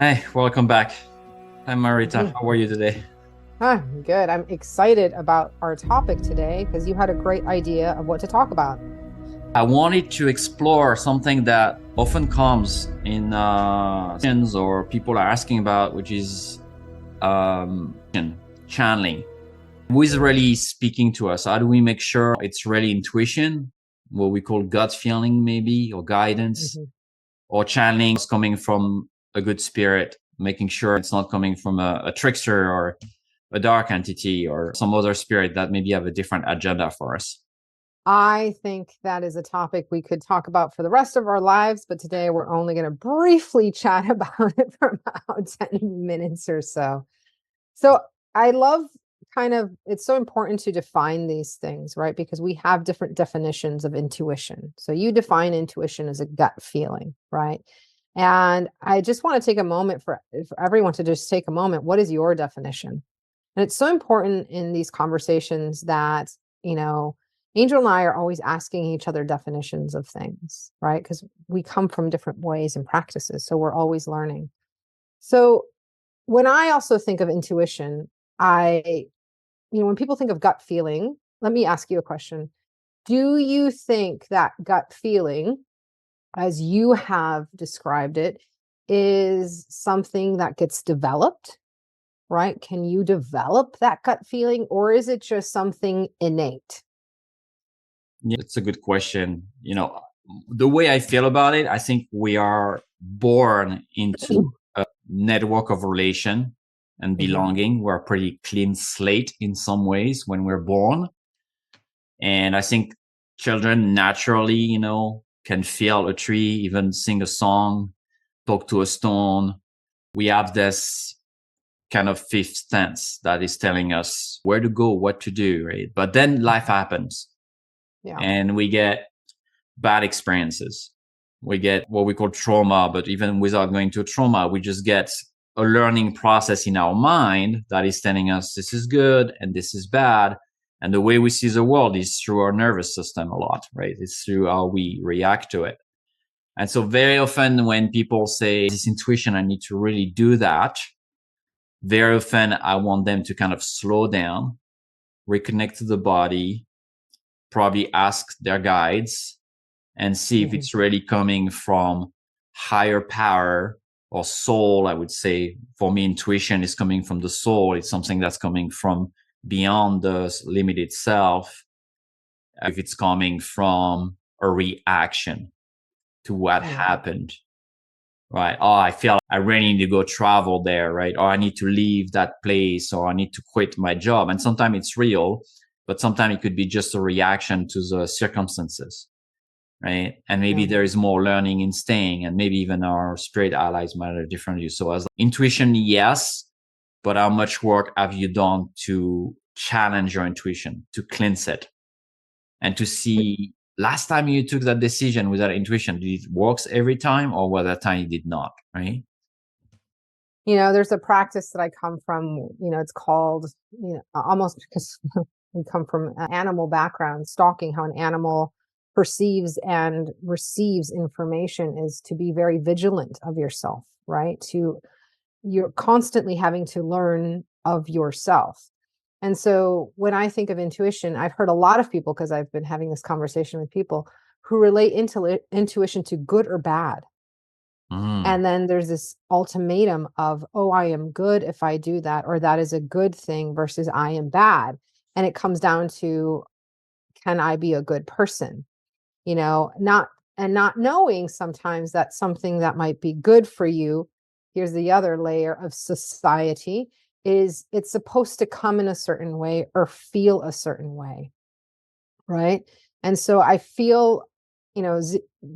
Hey, welcome back. Hi, Marita. Mhm. How are you today? Good. I'm excited about our topic today because you had a great idea of what to talk about. I wanted to explore something that often comes in or people are asking about, which is channeling. Who is really speaking to us? How do we make sure it's really intuition, what we call gut feeling, maybe, or guidance, Mhm. or channeling is coming from a good spirit, making sure it's not coming from a trickster or a dark entity or some other spirit that maybe have a different agenda for us. I think that is a topic we could talk about for the rest of our lives, but today we're only going to briefly chat about it for about 10 minutes or so. So I love it's so important to define these things, right? Because we have different definitions of intuition. So you define intuition as a gut feeling, right? And I just want to take a moment for everyone to just take a moment. What is your definition? And it's so important in these conversations that, you know, Angel and I are always asking each other definitions of things, right? Because we come from different ways and practices. So we're always learning. So when I also think of intuition, when people think of gut feeling, let me ask you a question. Do you think that gut feeling, as you have described it, is something that gets developed, right? Can you develop that gut feeling, or is it just something innate? Yeah, it's a good question. The way I feel about it, I think we are born into a network of relation and Mhm. belonging. We're a pretty clean slate in some ways when we're born. And I think children naturally, can feel a tree, even sing a song, talk to a stone. We have this kind of fifth sense that is telling us where to go, what to do, right? But then life Mhm. happens Yeah. and we get bad experiences. We get what we call trauma, but even without going to trauma, we just get a learning process in our mind that is telling us this is good and this is bad. And the way we see the world is through our nervous system a lot, right? It's through how we react to it. And so very often when people say this intuition, I need to really do that, very often I want them to kind of slow down, reconnect to the body, probably ask their guides and see if Mhm. it's really coming from higher power or soul. I would say for me, intuition is coming from the soul. It's something that's coming from beyond the limited self. If it's coming from a reaction to what Yeah. happened, right? Oh, I feel I really need to go travel there, right? Or I need to leave that place, or I need to quit my job. And sometimes it's real, but sometimes it could be just a reaction to the circumstances, right? And maybe Yeah. there is more learning in staying, and maybe even our spirit allies might have different views. So, as intuition, yes, but how much work have you done to challenge your intuition, to cleanse it, and to see last time you took that decision with that intuition, did it works every time, or was that time it did not, right? There's a practice that I come from, it's called, almost because we come from an animal background, stalking how an animal perceives and receives information is to be very vigilant of yourself, right? You're constantly having to learn of yourself. And so when I think of intuition, I've heard a lot of people, because I've been having this conversation with people who relate intuition to good or bad. Mm. And then there's this ultimatum of, oh, I am good if I do that, or that is a good thing versus I am bad. And it comes down to, can I be a good person? Not knowing sometimes that something that might be good for you, here's the other layer of society, is it's supposed to come in a certain way or feel a certain way, right? And so I feel,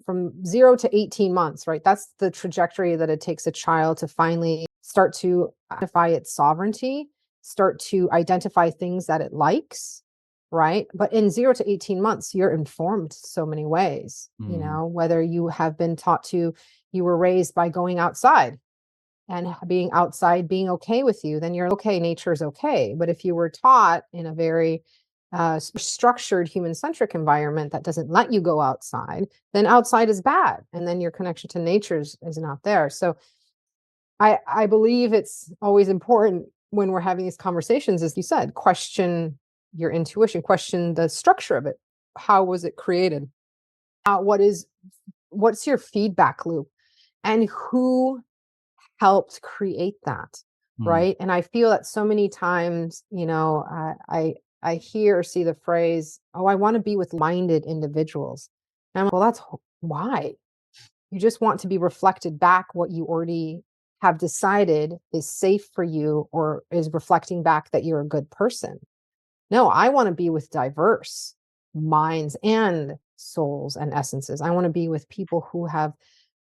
from 0 to 18 months, right? That's the trajectory that it takes a child to finally start to identify its sovereignty, start to identify things that it likes, right? But in 0 to 18 months, you're informed so many ways, Mm. whether you have been taught to, you were raised by going outside and being outside being okay with you, then you're okay, nature's okay. But if you were taught in a very structured human centric environment that doesn't let you go outside, then outside is bad. And then your connection to nature is not there. So I believe it's always important when we're having these conversations, as you said, question your intuition, question the structure of it. How was it created? What's your feedback loop? And who helped create that, Mm, right? And I feel that so many times, I hear or see the phrase, "Oh, I want to be with minded individuals." And I'm like, well, why. You just want to be reflected back what you already have decided is safe for you or is reflecting back that you're a good person. No, I want to be with diverse minds and souls and essences. I want to be with people who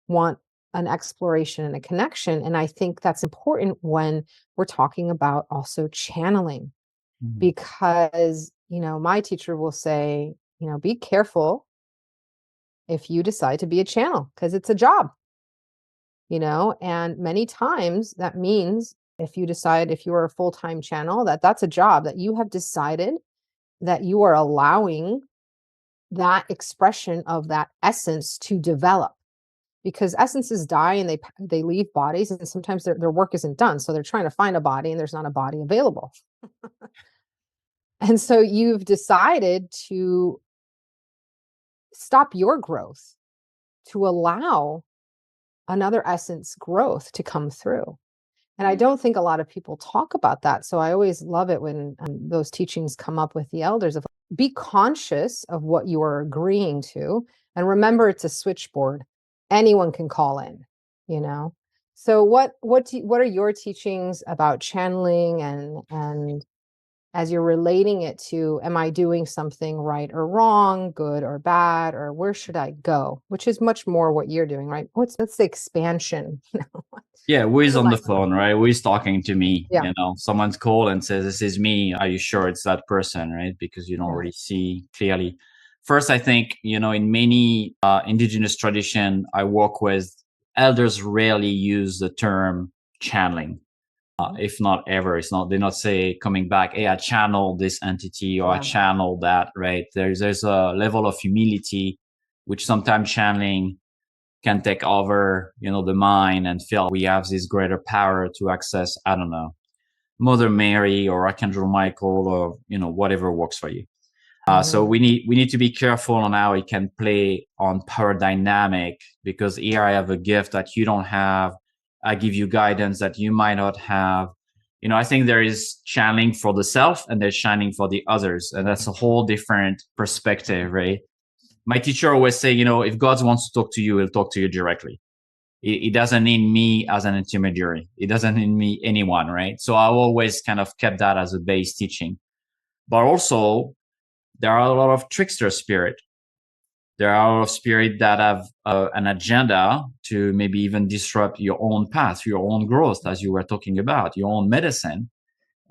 want an exploration and a connection. And I think that's important when we're talking about also channeling, mm. because, my teacher will say, be careful if you decide to be a channel because it's a job, and many times that means if you decide if you are a full-time channel, that's a job that you have decided that you are allowing that expression of that essence to develop, because essences die and they leave bodies, and sometimes their work isn't done, so they're trying to find a body and there's not a body available. And so you've decided to stop your growth to allow another essence growth to come through. And I don't think a lot of people talk about that. So I always love it when those teachings come up with the elders of be conscious of what you are agreeing to. And remember, it's a switchboard. Anyone can call in, you know? So what are your teachings about channeling, and as you're relating it to, am I doing something right or wrong, good or bad, or where should I go? Which is much more what you're doing, right? What's the expansion? Yeah, who Where is do on I the go? phone, right? Who is talking to me? Yeah, Someone's called and says, "This is me." Are you sure it's that person, right? Because you don't yeah. really see clearly. First, I think, in many indigenous tradition I work with, elders rarely use the term channeling. Mhm. If not ever, they not say coming back, "Hey, I channel this entity," or "I Yeah. channel that," right? There's a level of humility, which sometimes channeling can take over, the mind, and feel we have this greater power to access, I don't know, Mother Mary or Archangel Michael, or, whatever works for you. So Mhm. we need to be careful on how it can play on power dynamic, because here I have a gift that you don't have. I give you guidance that you might not have. I think there is channeling for the self and there's shining for the others. And that's a whole different perspective, right? My teacher always say, if God wants to talk to you, he'll talk to you directly. It doesn't need me as an intermediary. It doesn't need me anyone, right? So I always kind of kept that as a base teaching. But also, there are a lot of trickster spirit. There are a lot of spirit that have an agenda to maybe even disrupt your own path, your own growth, as you were talking about, your own medicine.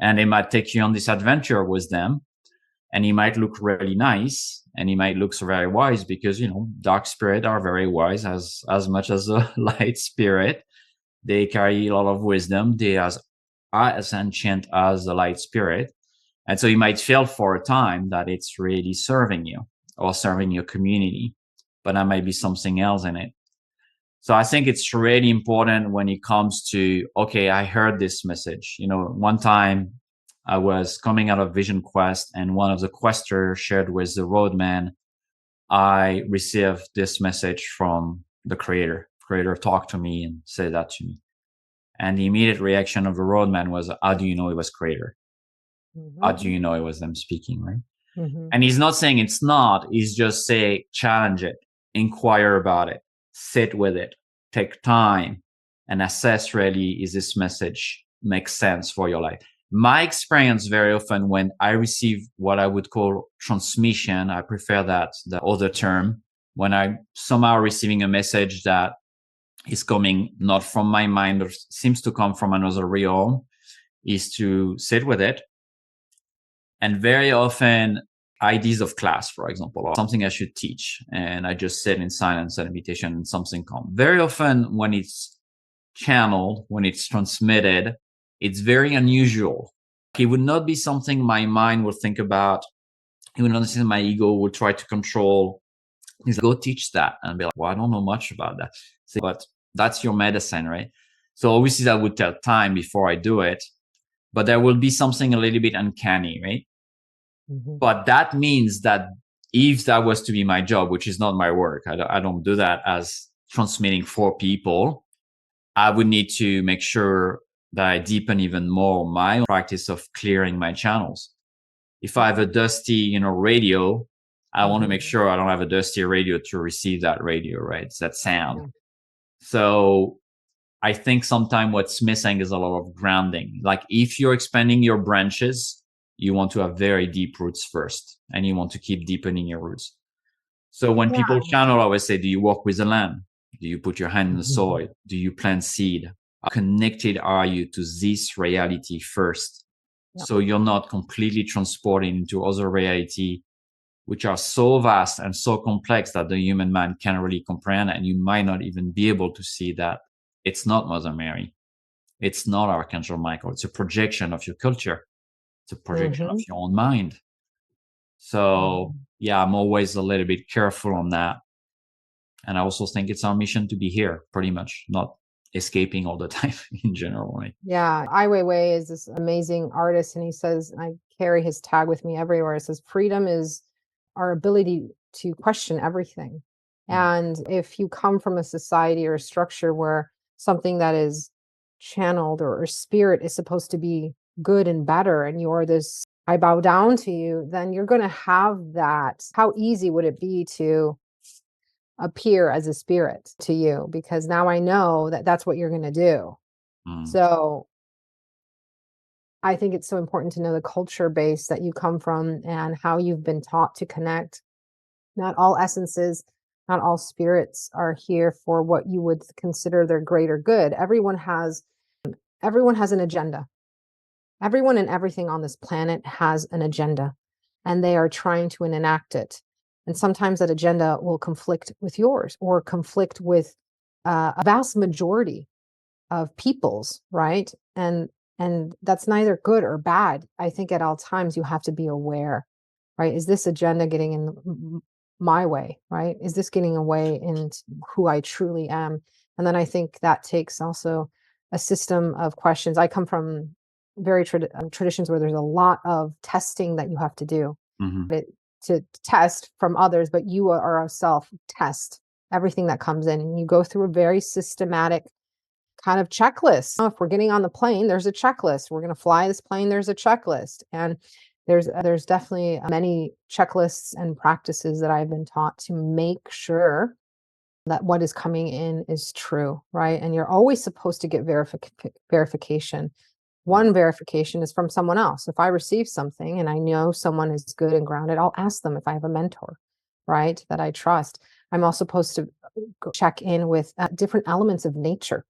And they might take you on this adventure with them. And he might look really nice, and he might look very wise, because dark spirit are very wise as much as a light spirit. They carry a lot of wisdom. They are as ancient as the light spirit. And so you might feel for a time that it's really serving you or serving your community, but there might be something else in it. So I think it's really important when it comes to, okay, I heard this message. One time I was coming out of Vision Quest, and one of the questers shared with the roadman, I received this message from the creator. Creator talked to me and said that to me. And the immediate reaction of the roadman was, how do you know it was creator? How Mhm. do you know it was them speaking, right? Mhm. And he's not saying it's not. He's just say, challenge it, inquire about it, sit with it, take time, and assess really, is this message make sense for your life? My experience very often when I receive what I would call transmission, I prefer that the other term, when I somehow receiving a message that is coming not from my mind or seems to come from another realm, is to sit with it. And very often, ideas of class, for example, or something I should teach, and I just sit in silence and meditation and something comes. Very often, when it's channeled, when it's transmitted, it's very unusual. It would not be something my mind would think about. It would not be something my ego would try to control. He's like, go teach that. And I'd be like, well, I don't know much about that. So, but that's your medicine, right? So obviously that would take time before I do it, but there will be something a little bit uncanny, right? Mhm. But that means that if that was to be my job, which is not my work, I don't do that as transmitting for people, I would need to make sure that I deepen even more my practice of clearing my channels. If I have a dusty, radio, I want to Mhm. make sure I don't have a dusty radio to receive that radio, right? It's that sound. Yeah. So I think sometimes what's missing is a lot of grounding. Like if you're expanding your branches, you want to have very deep roots first, and you want to keep deepening your roots. So when people Yeah. channel, I always say, do you walk with the land? Do you put your hand in the Mhm. soil? Do you plant seed? How connected are you to this reality first? Yep. So you're not completely transported into other reality, which are so vast and so complex that the human mind can't really comprehend. And you might not even be able to see that it's not Mother Mary. It's not Archangel Michael. It's a projection of your culture. It's a projection of Mhm. your own mind. So Mhm. yeah, I'm always a little bit careful on that. And I also think it's our mission to be here, pretty much, not escaping all the time in general. Right? Yeah, Ai Weiwei is this amazing artist, and he says, and I carry his tag with me everywhere. It says, freedom is our ability to question everything. Mm. And if you come from a society or a structure where something that is channeled or spirit is supposed to be good and better, and you're this, I bow down to you, then you're going to have that. How easy would it be to appear as a spirit to you? Because now I know that that's what you're going to do. Mm. So I think it's so important to know the culture base that you come from and how you've been taught to connect. Not all essences, not all spirits are here for what you would consider their greater good. Everyone has an agenda. Everyone and everything on this planet has an agenda, and they are trying to enact it. And sometimes that agenda will conflict with yours or conflict with a vast majority of people's, right? And that's neither good or bad. I think at all times you have to be aware, right? Is this agenda getting in my way, right? Is this getting away into who I truly am? And then I think that takes also a system of questions. I come from very traditions where there's a lot of testing that you have to do Mm-hmm. it, to test from others, but you are a self test everything that comes in, and you go through a very systematic kind of checklist. If we're getting on the plane, there's a checklist. We're going to fly this plane, there's a checklist. And there's definitely many checklists and practices that I've been taught to make sure that what is coming in is true, right? And you're always supposed to get verification. One verification is from someone else. If I receive something and I know someone is good and grounded, I'll ask them if I have a mentor, right, that I trust. I'm also supposed to check in with different elements of nature,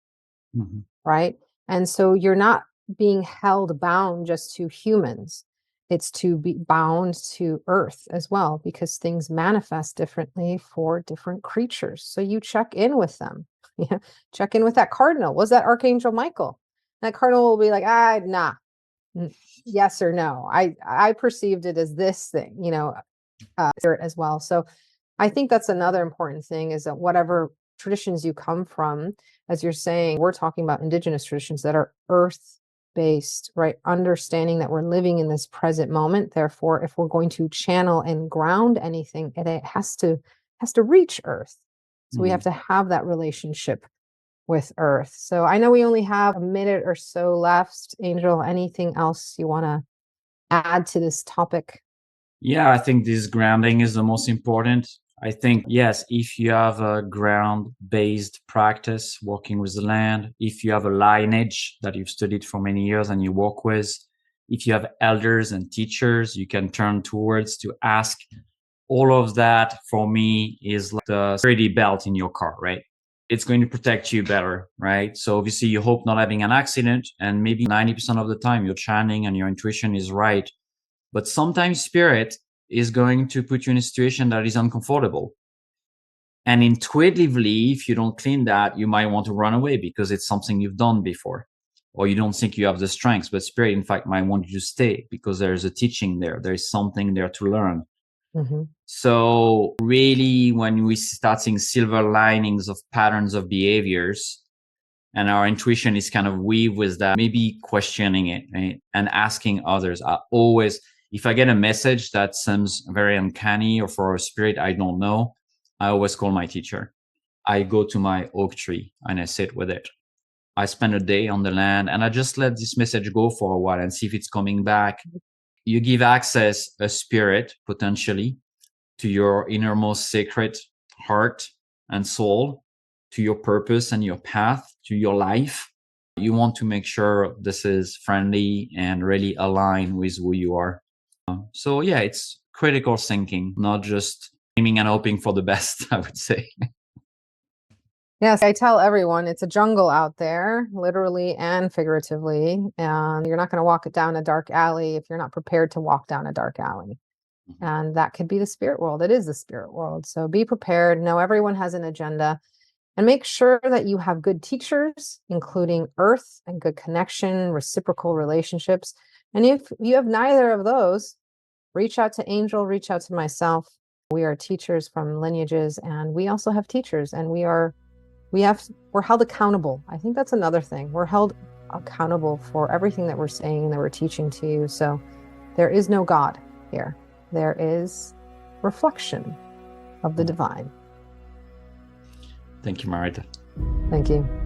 Mm-hmm. right? And so you're not being held bound just to humans. It's to be bound to earth as well, because things manifest differently for different creatures. So you check in with them. Yeah. Check in with that cardinal. Was that Archangel Michael? That cardinal will be like, nah, yes or no. I perceived it as this thing, spirit as well. So I think that's another important thing, is that whatever traditions you come from, as you're saying, we're talking about indigenous traditions that are earth based, right? Understanding that we're living in this present moment. Therefore, if we're going to channel and ground anything, it has to reach earth. So we Mm-hmm. have to have that relationship with earth. So I know we only have a minute or so left. Angel, anything else you want to add to this topic? Yeah, I think this grounding is the most important. I think, yes, if you have a ground based practice, working with the land, if you have a lineage that you've studied for many years and you work with, if you have elders and teachers you can turn towards to ask, all of that for me is like the security belt in your car, right? It's going to protect you better, right? So obviously you hope not having an accident, and maybe 90% of the time your channeling and your intuition is right. But sometimes spirit is going to put you in a situation that is uncomfortable. And intuitively, if you don't clean that, you might want to run away because it's something you've done before, or you don't think you have the strength. But spirit, in fact, might want you to stay because there's a teaching there. There's something there to learn. Mhm. So really, when we start seeing silver linings of patterns of behaviors, And our intuition is kind of weave with that, maybe questioning it, right? And asking others. I always, if I get a message that seems very uncanny or for a spirit I don't know, I always call my teacher. I go to my oak tree and I sit with it. I spend a day on the land and I just let this message go for a while and see if it's coming back. You give access, a spirit potentially, to your innermost sacred heart and soul, to your purpose and your path, to your life. You want to make sure this is friendly and really aligned with who you are. So yeah, it's critical thinking, not just aiming and hoping for the best, I would say. Yes, I tell everyone it's a jungle out there, literally and figuratively. And you're not going to walk it down a dark alley if you're not prepared to walk down a dark alley. And that could be the spirit world. It is the spirit world. So be prepared. Know everyone has an agenda. And make sure that you have good teachers, including earth and good connection, reciprocal relationships. And if you have neither of those, reach out to Angel, reach out to myself. We are teachers from lineages, and we also have teachers, and we're held accountable. I think that's another thing. We're held accountable for everything that we're saying and that we're teaching to you. So there is no God here. There is reflection of the divine. Thank you, Marita. Thank you.